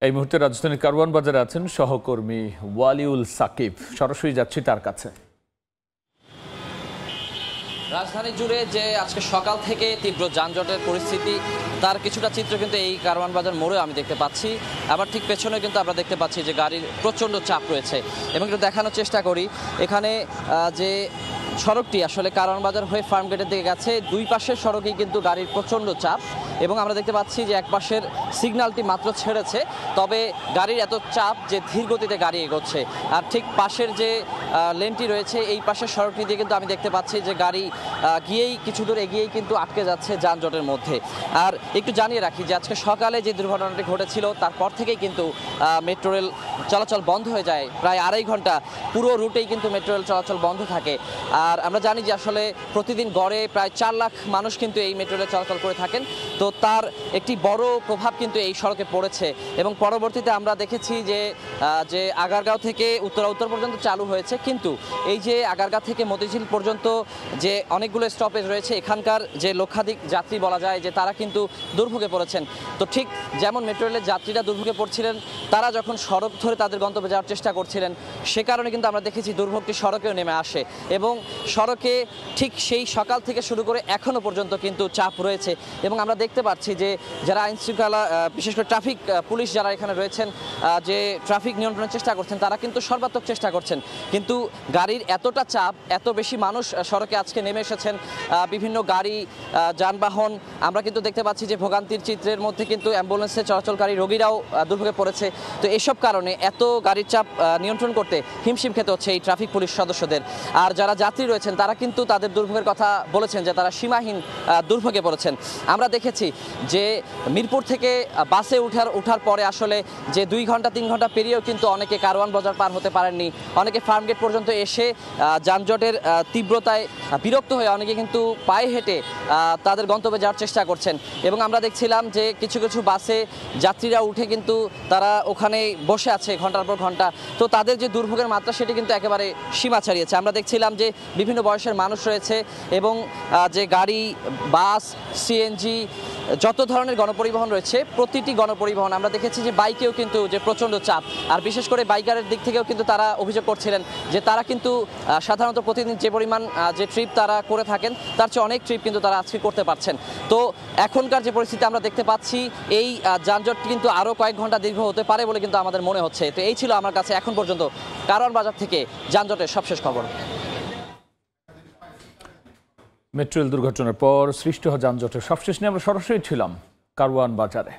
এই মুহূর্তে রাজধানীর কারওয়ান বাজারে আছেন সহকর্মী ওয়ালিউল সাকিব। সরাসরি যাচ্ছি তার কাছে। রাজধানী জুড়ে যে আজকে সকাল থেকে তীব্র যানজটের পরিস্থিতি, তার কিছুটা চিত্র কিন্তু এই কারওয়ান বাজার মোড়ে আমি দেখতে পাচ্ছি। আবার ঠিক পেছনে কিন্তু আমরা দেখতে পাচ্ছি যে গাড়ির প্রচণ্ড চাপ রয়েছে। এবং একটু দেখানোর চেষ্টা করি, এখানে যে সড়কটি আসলে কারওয়ান বাজার হয়ে ফার্মগেটের দিকে গেছে, দুই পাশের সড়কেই কিন্তু গাড়ির প্রচণ্ড চাপ। এবং আমরা দেখতে পাচ্ছি যে এক পাশের সিগন্যালটি মাত্র ছেড়েছে, তবে গাড়ির এত চাপ যে ধীর গতিতে গাড়ি এগোচ্ছে। আর ঠিক পাশের যে লেনটি রয়েছে, এই পাশের সড়কটি দিয়ে কিন্তু আমি দেখতে পাচ্ছি যে গাড়ি গিয়েই কিছু দূর এগিয়েই কিন্তু আটকে যাচ্ছে যানজটের মধ্যে। আর একটু জানিয়ে রাখি যে আজকে সকালে যে দুর্ঘটনাটি ঘটেছিল, তারপর থেকেই কিন্তু মেট্রো রেল চলাচল বন্ধ হয়ে যায়। প্রায় আড়াই ঘন্টা পুরো রুটেই কিন্তু মেট্রো রেল চলাচল বন্ধ থাকে। আর আমরা জানি যে আসলে প্রতিদিন গড়ে প্রায় 4 লাখ মানুষ কিন্তু এই মেট্রো রেল চলাচল করে থাকেন। তো তার একটি বড় প্রভাব কিন্তু এই সড়কে পড়েছে। এবং পরবর্তীতে আমরা দেখেছি যে আগারগাঁও থেকে উত্তর পর্যন্ত চালু হয়েছে, কিন্তু এই যে আগারগাঁও থেকে মতিঝিল পর্যন্ত যে অনেকগুলো স্টপেজ রয়েছে, এখানকার যে লক্ষাধিক যাত্রী বলা যায় যে তারা কিন্তু দুর্ভোগে পড়েছেন। তো ঠিক যেমন মেট্রো রেলের যাত্রীরা দুর্ভোগে পড়ছিলেন, তারা যখন সড়ক ধরে তাদের গন্তব্যে যাওয়ার চেষ্টা করছিলেন, সে কারণে কিন্তু আমরা দেখেছি দুর্ভোগটি সড়কেও নেমে আসে। এবং সড়কে ঠিক সেই সকাল থেকে শুরু করে এখনও পর্যন্ত কিন্তু চাপ রয়েছে। এবং আমরা দেখতে পাচ্ছি যে যারা আইন শৃঙ্খলা, বিশেষ করে ট্রাফিক পুলিশ যারা এখানে রয়েছেন, যে ট্রাফিক নিয়ন্ত্রণের চেষ্টা করছেন, তারা কিন্তু সর্বাত্মক চেষ্টা করছেন। কিন্তু গাড়ির এতটা চাপ, এত বেশি মানুষ সড়কে আজকে নেমে এসেছেন, বিভিন্ন গাড়ি যানবাহন, আমরা কিন্তু দেখতে পাচ্ছি যে ভোগান্তির চিত্রের মধ্যে কিন্তু অ্যাম্বুলেন্সে চলাচলকারী রোগীরাও দুর্ভোগে পড়েছে। তো এসব কারণে এত গাড়ির চাপ নিয়ন্ত্রণ করতে হিমশিম খেতে হচ্ছে এই ট্রাফিক পুলিশ সদস্যদের। আর যারা যাত্রী রয়েছেন তারা কিন্তু তাদের দুর্ভোগের কথা বলেছেন যে তারা সীমাহীন দুর্ভোগে পড়েছেন। আমরা দেখেছি যে মিরপুর থেকে বাসে ওঠার পরে আসলে যে 2 ঘন্টা 3 ঘন্টা পেরিয়েও কিন্তু অনেকে কারওয়ান বাজার পার হতে পারেননি। অনেকে ফার্মগেট পর্যন্ত এসে যানজটের তীব্রতায় বিরক্ত হয়ে অনেকে কিন্তু পায়ে হেঁটে তাদের গন্তব্যে যাওয়ার চেষ্টা করছেন। এবং আমরা দেখছিলাম যে কিছু কিছু বাসে যাত্রীরা উঠে কিন্তু তারা ওখানে বসে আছে ঘন্টার পর ঘন্টা। তো তাদের যে দুর্ভোগের মাত্রা, সেটি কিন্তু একেবারে সীমা ছাড়িয়েছে। আমরা দেখছিলাম যে বিভিন্ন বয়সের মানুষ রয়েছে এবং যে গাড়ি, বাস, সিএনজি, যত ধরনের গণপরিবহন রয়েছে, প্রতিটি গণপরিবহন আমরা দেখেছি যে বাইকেও কিন্তু যে প্রচণ্ড চাপ। আর বিশেষ করে বাইকারের দিক থেকেও কিন্তু তারা অভিযোগ করছিলেন যে তারা কিন্তু সাধারণত প্রতিদিন যে পরিমাণ যে ট্রিপ তারা করে থাকেন, তার চেয়ে অনেক ট্রিপ কিন্তু তারা আজকে করতে পারছেন। তো এখনকার যে পরিস্থিতি আমরা দেখতে পাচ্ছি, এই যানজট কিন্তু আরও কয়েক ঘন্টা দীর্ঘ হতে পারে বলে কিন্তু আমাদের মনে হচ্ছে। তো এই ছিল আমার কাছে এখন পর্যন্ত কারওয়ান বাজার থেকে যানজটের সবশেষ খবর। মেট্রো রেল দুর্ঘটনার পর সৃষ্টি হওয়া যানজটের সবশেষ নিয়ে আমরা সরাসরি ছিলাম কারওয়ান বাজারে।